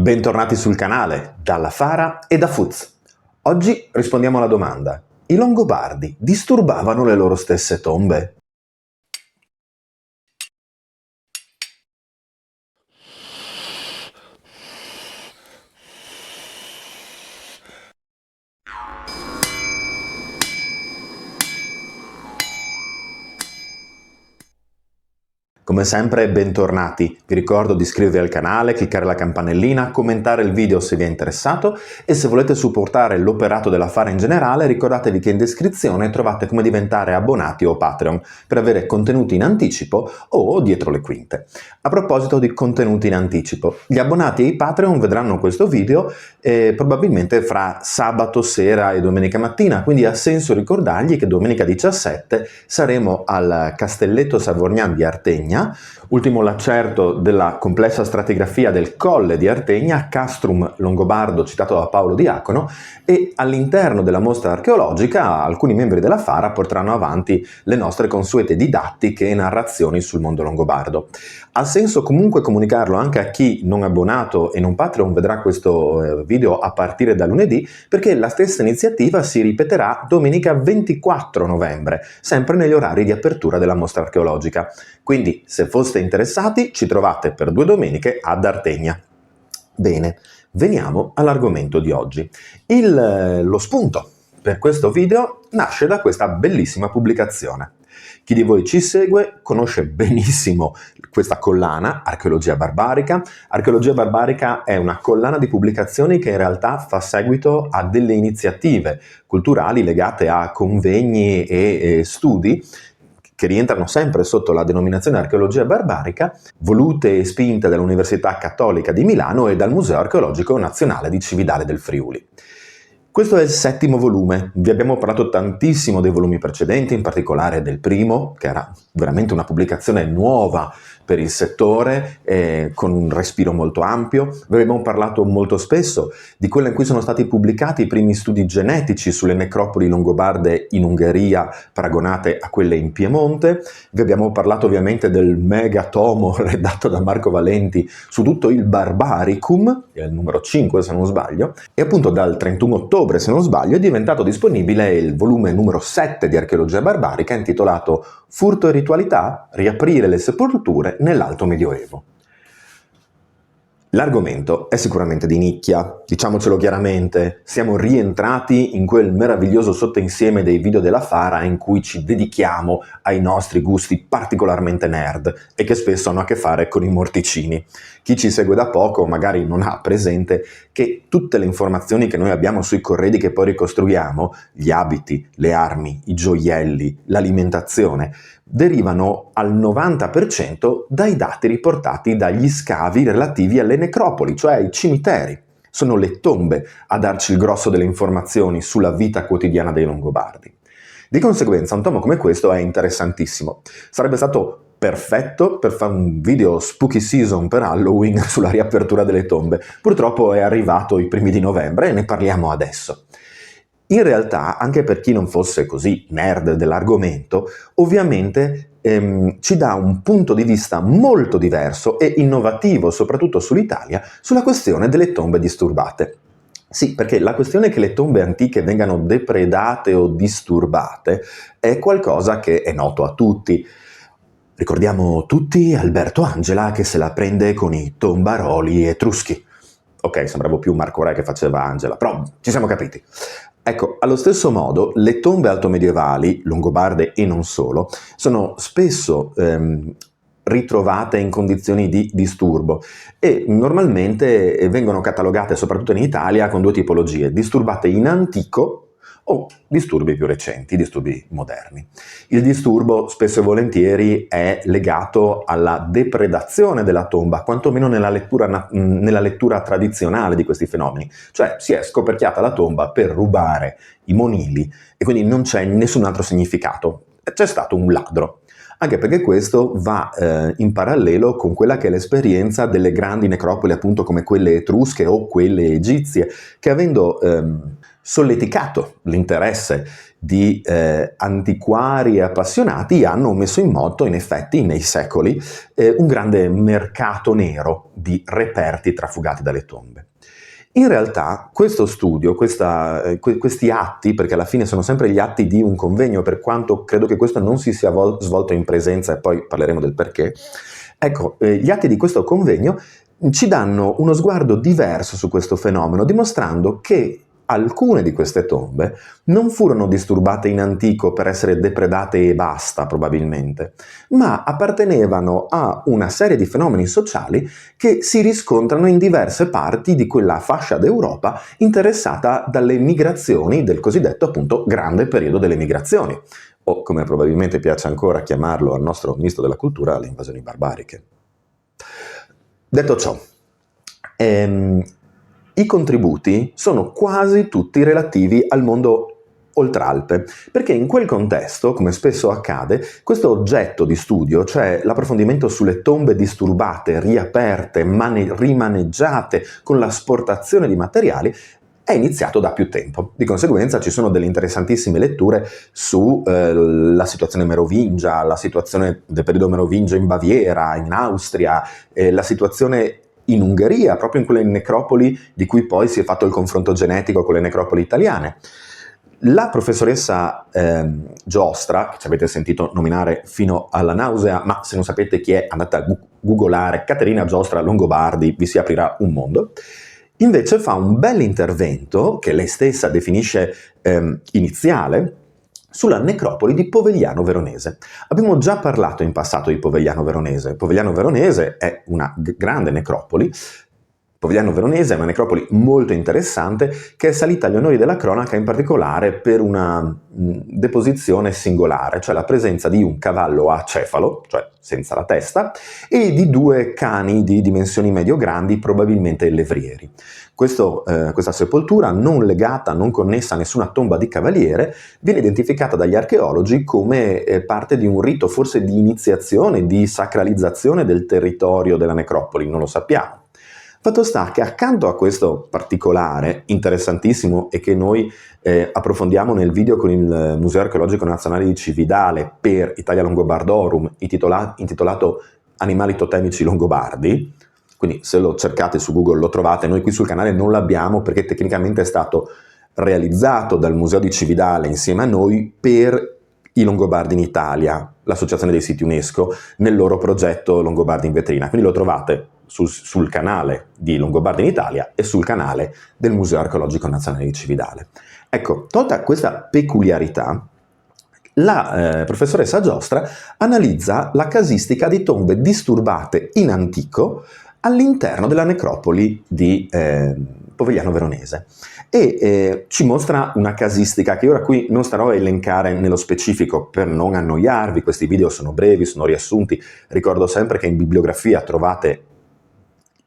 Bentornati sul canale, dalla Fara e da Fuz. Oggi rispondiamo alla domanda: i Longobardi disturbavano le loro stesse tombe? Come sempre, bentornati. Vi ricordo di iscrivervi al canale, cliccare la campanellina, commentare il video se vi è interessato e se volete supportare l'operato della Fara in generale, ricordatevi che in descrizione trovate come diventare abbonati o Patreon per avere contenuti in anticipo o dietro le quinte. A proposito di contenuti in anticipo, gli abbonati ai Patreon vedranno questo video probabilmente fra sabato sera e domenica mattina, quindi ha senso ricordargli che domenica 17 saremo al Castelletto Savorgnan di Artegna, ultimo l'accerto della complessa stratigrafia del colle di Artegna, castrum longobardo citato da Paolo Diacono, e all'interno della mostra archeologica alcuni membri della Fara porteranno avanti le nostre consuete didattiche e narrazioni sul mondo longobardo. Ha senso comunque comunicarlo anche a chi non è abbonato e non Patreon vedrà questo video a partire da lunedì, perché la stessa iniziativa si ripeterà domenica 24 novembre, sempre negli orari di apertura della mostra archeologica. Quindi, se foste interessati, ci trovate per 2 domeniche ad Artegna. Bene, veniamo all'argomento di oggi. Lo spunto per questo video nasce da questa bellissima pubblicazione. Chi di voi ci segue conosce benissimo questa collana, Archeologia Barbarica. Archeologia Barbarica è una collana di pubblicazioni che in realtà fa seguito a delle iniziative culturali legate a convegni e studi che rientrano sempre sotto la denominazione Archeologia Barbarica, volute e spinte dall'Università Cattolica di Milano e dal Museo Archeologico Nazionale di Cividale del Friuli. Questo è il 7° volume, vi abbiamo parlato tantissimo dei volumi precedenti, in particolare del primo, che era veramente una pubblicazione nuova per il settore, con un respiro molto ampio. Vi abbiamo parlato molto spesso di quella in cui sono stati pubblicati i primi studi genetici sulle necropoli longobarde in Ungheria, paragonate a quelle in Piemonte. Vi abbiamo parlato ovviamente del megatomo redatto da Marco Valenti su tutto il Barbaricum, è il numero 5 se non sbaglio, e appunto dal 31 ottobre se non sbaglio è diventato disponibile il volume numero 7 di Archeologia Barbarica intitolato Furto e ritualità, riaprire le sepolture nell'Alto Medioevo. L'argomento è sicuramente di nicchia, diciamocelo chiaramente, siamo rientrati in quel meraviglioso sottoinsieme dei video della Fara in cui ci dedichiamo ai nostri gusti particolarmente nerd e che spesso hanno a che fare con i morticini. Chi ci segue da poco magari non ha presente che tutte le informazioni che noi abbiamo sui corredi che poi ricostruiamo, gli abiti, le armi, i gioielli, l'alimentazione, derivano al 90% dai dati riportati dagli scavi relativi alle necropoli, cioè ai cimiteri. Sono le tombe a darci il grosso delle informazioni sulla vita quotidiana dei Longobardi. Di conseguenza un tomo come questo è interessantissimo. Sarebbe stato perfetto per fare un video spooky season per Halloween sulla riapertura delle tombe. Purtroppo è arrivato i primi di novembre e ne parliamo adesso. In realtà, anche per chi non fosse così nerd dell'argomento, ovviamente ci dà un punto di vista molto diverso e innovativo, soprattutto sull'Italia, sulla questione delle tombe disturbate. Sì, perché la questione che le tombe antiche vengano depredate o disturbate è qualcosa che è noto a tutti. Ricordiamo tutti Alberto Angela che se la prende con i tombaroli etruschi. Ok, sembravo più Marco Re che faceva Angela, però ci siamo capiti. Ecco, allo stesso modo, le tombe altomedievali, longobarde e non solo, sono spesso ritrovate in condizioni di disturbo e normalmente vengono catalogate, soprattutto in Italia, con 2 tipologie: disturbate in antico o disturbi più recenti, disturbi moderni. Il disturbo spesso e volentieri è legato alla depredazione della tomba, quantomeno nella lettura tradizionale di questi fenomeni, cioè si è scoperchiata la tomba per rubare i monili e quindi non c'è nessun altro significato, c'è stato un ladro. Anche perché questo va in parallelo con quella che è l'esperienza delle grandi necropoli, appunto come quelle etrusche o quelle egizie, che avendo solleticato l'interesse di antiquari e appassionati hanno messo in moto, in effetti, nei secoli, un grande mercato nero di reperti trafugati dalle tombe. In realtà questo studio, questi atti, perché alla fine sono sempre gli atti di un convegno, per quanto credo che questo non si sia svolto in presenza e poi parleremo del perché, ecco, gli atti di questo convegno ci danno uno sguardo diverso su questo fenomeno, dimostrando che alcune di queste tombe non furono disturbate in antico per essere depredate e basta, probabilmente, ma appartenevano a una serie di fenomeni sociali che si riscontrano in diverse parti di quella fascia d'Europa interessata dalle migrazioni del cosiddetto, appunto, grande periodo delle migrazioni, o come probabilmente piace ancora chiamarlo al nostro ministro della cultura, le invasioni barbariche. Detto ciò, i contributi sono quasi tutti relativi al mondo Oltralpe, perché in quel contesto, come spesso accade, questo oggetto di studio, cioè l'approfondimento sulle tombe disturbate, riaperte, rimaneggiate con l'asportazione di materiali, è iniziato da più tempo. Di conseguenza ci sono delle interessantissime letture sulla situazione merovingia, la situazione del periodo merovingio in Baviera, in Austria, la situazione in Ungheria, proprio in quelle necropoli di cui poi si è fatto il confronto genetico con le necropoli italiane. La professoressa Giostra, che ci avete sentito nominare fino alla nausea, ma se non sapete chi è andate a googolare Caterina Giostra Longobardi, vi si aprirà un mondo. Invece fa un bel intervento, che lei stessa definisce iniziale, sulla necropoli di Povegliano Veronese. Abbiamo già parlato in passato di Povegliano Veronese. Povegliano Veronese è una grande necropoli. Povegliano Veronese è una necropoli molto interessante che è salita agli onori della cronaca in particolare per una deposizione singolare, cioè la presenza di un cavallo acefalo, cioè senza la testa, e di due cani di dimensioni medio-grandi, probabilmente levrieri. Questa sepoltura, non legata, non connessa a nessuna tomba di cavaliere, viene identificata dagli archeologi come parte di un rito forse di iniziazione, di sacralizzazione del territorio della necropoli, non lo sappiamo. Fatto sta che accanto a questo particolare interessantissimo e che noi approfondiamo nel video con il Museo Archeologico Nazionale di Cividale per Italia Longobardorum, intitolato Animali totemici longobardi, quindi se lo cercate su Google lo trovate, noi qui sul canale non l'abbiamo perché tecnicamente è stato realizzato dal Museo di Cividale insieme a noi per i Longobardi in Italia, l'associazione dei siti UNESCO, nel loro progetto Longobardi in vetrina, quindi lo trovate sul canale di Longobardi in Italia e sul canale del Museo Archeologico Nazionale di Cividale. Ecco, tolta questa peculiarità, la professoressa Giostra analizza la casistica di tombe disturbate in antico all'interno della necropoli di Povegliano Veronese e ci mostra una casistica che ora qui non starò a elencare nello specifico per non annoiarvi, questi video sono brevi, sono riassunti, ricordo sempre che in bibliografia trovate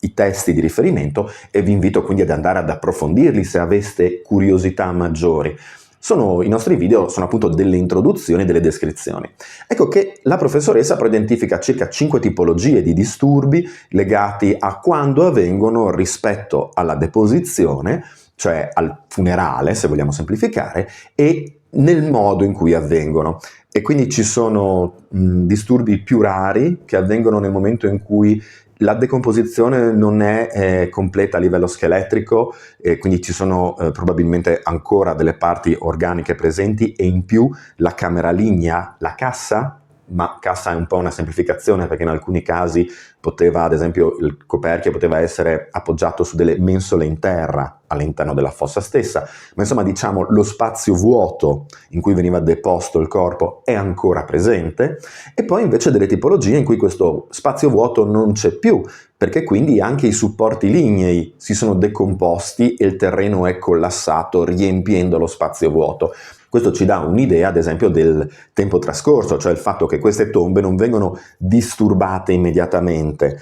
i testi di riferimento e vi invito quindi ad andare ad approfondirli se aveste curiosità maggiori. I nostri video sono appunto delle introduzioni e delle descrizioni. Ecco che la professoressa però identifica circa 5 tipologie di disturbi legati a quando avvengono rispetto alla deposizione, cioè al funerale, se vogliamo semplificare, e nel modo in cui avvengono. E quindi ci sono disturbi più rari che avvengono nel momento in cui la decomposizione non è completa a livello scheletrico, quindi ci sono probabilmente ancora delle parti organiche presenti e in più la camera lignea, la cassa, ma cassa è un po' una semplificazione perché in alcuni casi poteva, ad esempio, il coperchio poteva essere appoggiato su delle mensole in terra all'interno della fossa stessa, ma insomma diciamo lo spazio vuoto in cui veniva deposto il corpo è ancora presente e poi invece delle tipologie in cui questo spazio vuoto non c'è più, perché quindi anche i supporti lignei si sono decomposti e il terreno è collassato riempiendo lo spazio vuoto. Questo ci dà un'idea, ad esempio, del tempo trascorso, cioè il fatto che queste tombe non vengono disturbate immediatamente,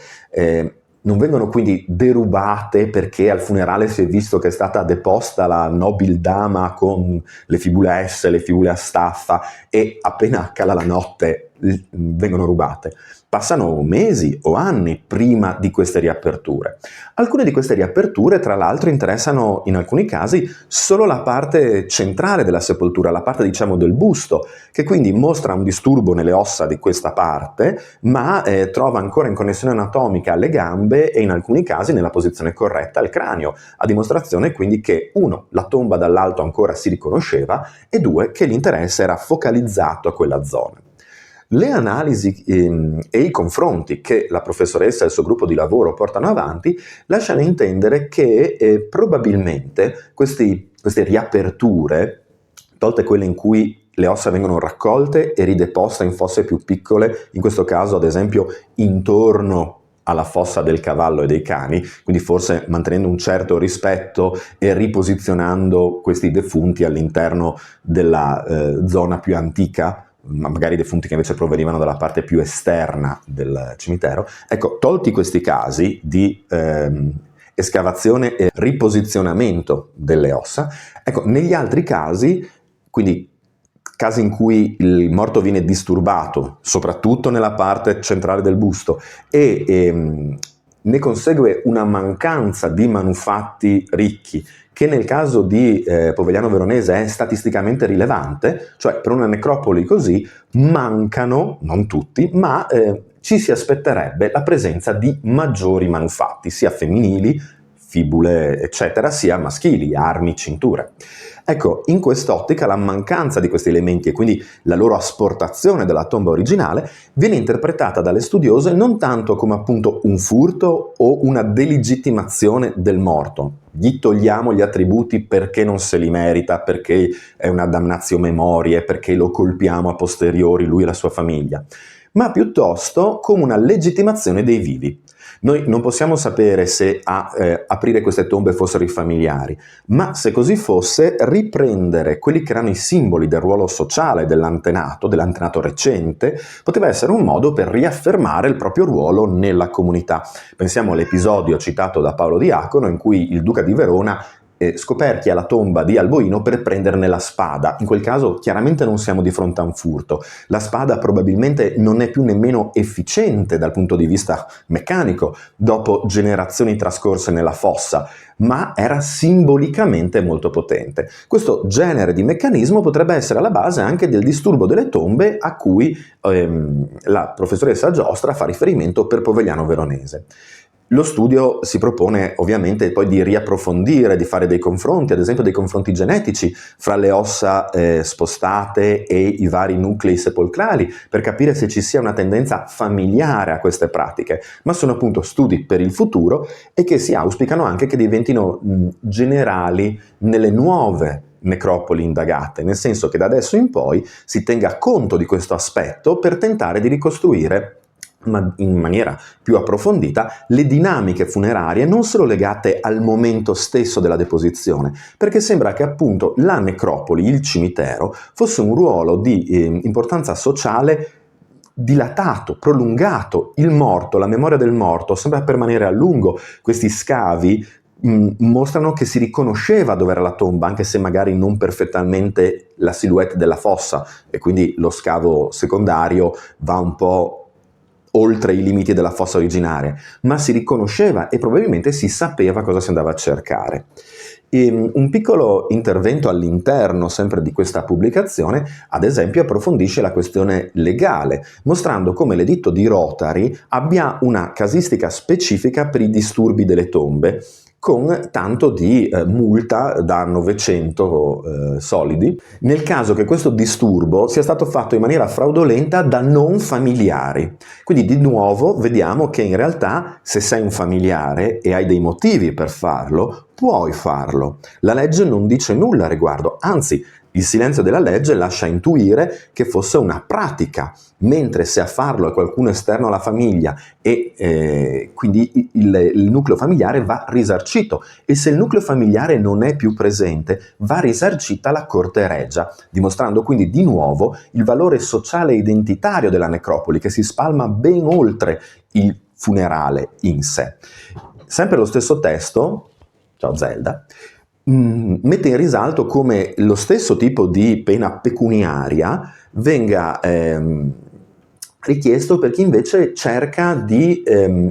non vengono quindi derubate perché al funerale si è visto che è stata deposta la nobildama con le fibule a S, le fibule a staffa e appena cala la notte vengono rubate. Passano mesi o anni prima di queste riaperture. Alcune di queste riaperture, tra l'altro, interessano in alcuni casi solo la parte centrale della sepoltura, la parte diciamo del busto, che quindi mostra un disturbo nelle ossa di questa parte, ma trova ancora in connessione anatomica le gambe e in alcuni casi nella posizione corretta il cranio, a dimostrazione quindi che 1. La tomba dall'alto ancora si riconosceva e 2. Che l'interesse era focalizzato a quella zona. Le analisi e i confronti che la professoressa e il suo gruppo di lavoro portano avanti lasciano intendere che probabilmente queste riaperture, tolte quelle in cui le ossa vengono raccolte e rideposte in fosse più piccole, in questo caso ad esempio intorno alla fossa del cavallo e dei cani, quindi forse mantenendo un certo rispetto e riposizionando questi defunti all'interno della zona più antica, magari defunti che invece provenivano dalla parte più esterna del cimitero. Ecco, tolti questi casi di escavazione e riposizionamento delle ossa, ecco, negli altri casi, quindi casi in cui il morto viene disturbato, soprattutto nella parte centrale del busto, e ne consegue una mancanza di manufatti ricchi, che nel caso di Povegliano Veronese è statisticamente rilevante, cioè per una necropoli così mancano, non tutti, ma ci si aspetterebbe la presenza di maggiori manufatti, sia femminili, fibule eccetera, sia maschili, armi, cinture. Ecco, in quest'ottica la mancanza di questi elementi e quindi la loro asportazione dalla tomba originale viene interpretata dalle studiose non tanto come appunto un furto o una delegittimazione del morto. Gli togliamo gli attributi perché non se li merita, perché è una damnatio memoriae, perché lo colpiamo a posteriori lui e la sua famiglia, ma piuttosto come una legittimazione dei vivi. Noi non possiamo sapere se a aprire queste tombe fossero i familiari, ma se così fosse, riprendere quelli che erano i simboli del ruolo sociale dell'antenato recente, poteva essere un modo per riaffermare il proprio ruolo nella comunità. Pensiamo all'episodio citato da Paolo Diacono in cui il duca di Verona scoperchia la tomba di Alboino per prenderne la spada. In quel caso chiaramente non siamo di fronte a un furto. La spada probabilmente non è più nemmeno efficiente dal punto di vista meccanico dopo generazioni trascorse nella fossa, ma era simbolicamente molto potente. Questo genere di meccanismo potrebbe essere alla base anche del disturbo delle tombe a cui la professoressa Giostra fa riferimento per Povegliano Veronese. Lo studio si propone ovviamente poi di riapprofondire, di fare dei confronti, ad esempio dei confronti genetici fra le ossa spostate e i vari nuclei sepolcrali, per capire se ci sia una tendenza familiare a queste pratiche, ma sono appunto studi per il futuro e che si auspicano anche che diventino generali nelle nuove necropoli indagate, nel senso che da adesso in poi si tenga conto di questo aspetto per tentare di ricostruire ma in maniera più approfondita le dinamiche funerarie non solo legate al momento stesso della deposizione, perché sembra che appunto la necropoli, il cimitero, fosse un ruolo di importanza sociale dilatato, prolungato. Il morto, la memoria del morto sembra permanere a lungo. Questi scavi mostrano che si riconosceva dove era la tomba, anche se magari non perfettamente la silhouette della fossa, e quindi lo scavo secondario va un po' oltre i limiti della fossa originaria, ma si riconosceva e probabilmente si sapeva cosa si andava a cercare. Un piccolo intervento all'interno sempre di questa pubblicazione, ad esempio, approfondisce la questione legale, mostrando come l'editto di Rotary abbia una casistica specifica per i disturbi delle tombe, con tanto di multa da 900 solidi, nel caso che questo disturbo sia stato fatto in maniera fraudolenta da non familiari. Quindi di nuovo vediamo che in realtà se sei un familiare e hai dei motivi per farlo, puoi farlo. La legge non dice nulla a riguardo, anzi il silenzio della legge lascia intuire che fosse una pratica, mentre se a farlo è qualcuno esterno alla famiglia e quindi il nucleo familiare va risarcito, e se il nucleo familiare non è più presente va risarcita la corte regia, dimostrando quindi di nuovo il valore sociale e identitario della necropoli, che si spalma ben oltre il funerale in sé. Sempre lo stesso testo, ciao Zelda, mette in risalto come lo stesso tipo di pena pecuniaria venga richiesto per chi invece cerca di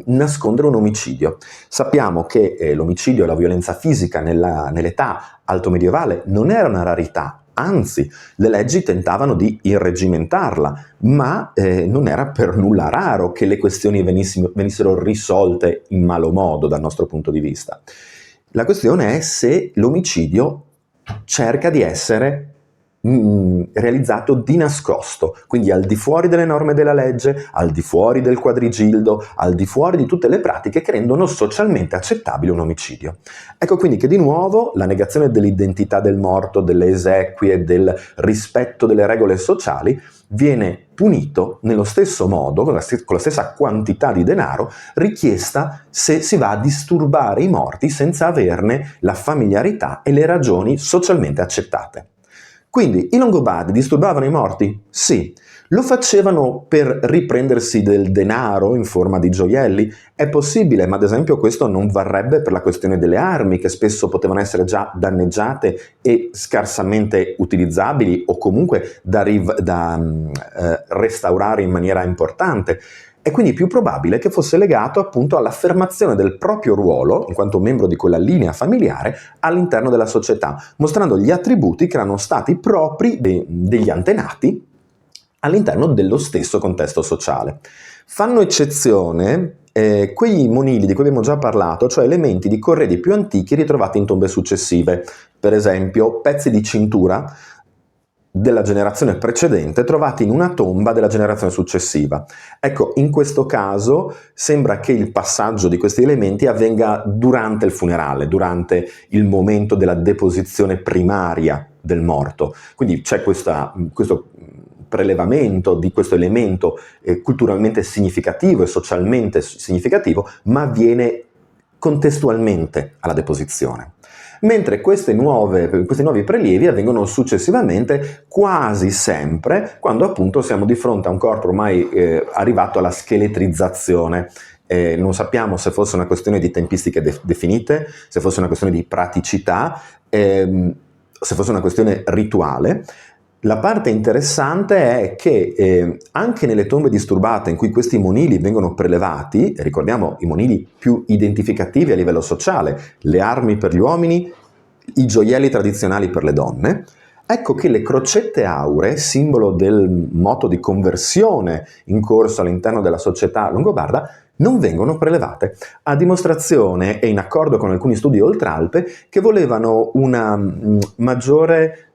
nascondere un omicidio. Sappiamo che l'omicidio e la violenza fisica nell'età altomedievale non era una rarità, anzi le leggi tentavano di irreggimentarla, ma non era per nulla raro che le questioni venissero risolte in malo modo dal nostro punto di vista. La questione è se l'omicidio cerca di essere realizzato di nascosto, quindi al di fuori delle norme della legge, al di fuori del quadrigildo, al di fuori di tutte le pratiche che rendono socialmente accettabile un omicidio. Ecco quindi che di nuovo la negazione dell'identità del morto, delle esequie, del rispetto delle regole sociali viene punito nello stesso modo, con la stessa quantità di denaro richiesta se si va a disturbare i morti senza averne la familiarità e le ragioni socialmente accettate. Quindi i Longobardi disturbavano i morti? Sì. Lo facevano per riprendersi del denaro in forma di gioielli? È possibile, ma ad esempio questo non varrebbe per la questione delle armi, che spesso potevano essere già danneggiate e scarsamente utilizzabili o comunque da restaurare in maniera importante. È quindi più probabile che fosse legato appunto all'affermazione del proprio ruolo, in quanto membro di quella linea familiare, all'interno della società, mostrando gli attributi che erano stati propri degli antenati all'interno dello stesso contesto sociale. Fanno eccezione quei monili di cui abbiamo già parlato, cioè elementi di corredi più antichi ritrovati in tombe successive, per esempio pezzi di cintura della generazione precedente trovati in una tomba della generazione successiva. Ecco, in questo caso sembra che il passaggio di questi elementi avvenga durante il funerale, durante il momento della deposizione primaria del morto. Quindi c'è questo prelevamento di questo elemento culturalmente significativo e socialmente significativo, ma avviene contestualmente alla deposizione. Mentre questi nuovi prelievi avvengono successivamente quasi sempre quando appunto siamo di fronte a un corpo ormai arrivato alla scheletrizzazione. Non sappiamo se fosse una questione di tempistiche definite, se fosse una questione di praticità, se fosse una questione rituale. La parte interessante è che anche nelle tombe disturbate in cui questi monili vengono prelevati, ricordiamo i monili più identificativi a livello sociale, le armi per gli uomini, i gioielli tradizionali per le donne, ecco che le crocette auree, simbolo del moto di conversione in corso all'interno della società longobarda, non vengono prelevate, a dimostrazione e in accordo con alcuni studi oltralpe che volevano una maggiore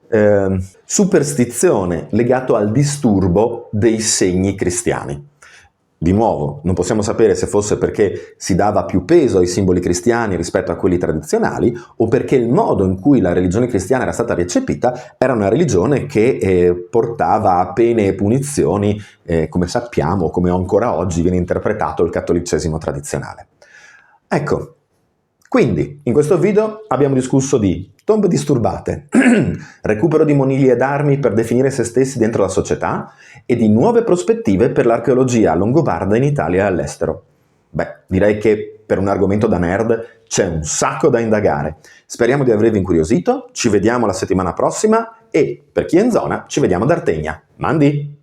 superstizione legato al disturbo dei segni cristiani. Di nuovo, non possiamo sapere se fosse perché si dava più peso ai simboli cristiani rispetto a quelli tradizionali o perché il modo in cui la religione cristiana era stata recepita era una religione che portava a pene e punizioni, come sappiamo, come ancora oggi viene interpretato il cattolicesimo tradizionale. Ecco, quindi in questo video abbiamo discusso di tombe disturbate, recupero di monili ed armi per definire se stessi dentro la società e di nuove prospettive per l'archeologia longobarda in Italia e all'estero. Beh, direi che per un argomento da nerd c'è un sacco da indagare. Speriamo di avervi incuriosito, ci vediamo la settimana prossima e, per chi è in zona, ci vediamo ad Artegna. Mandi!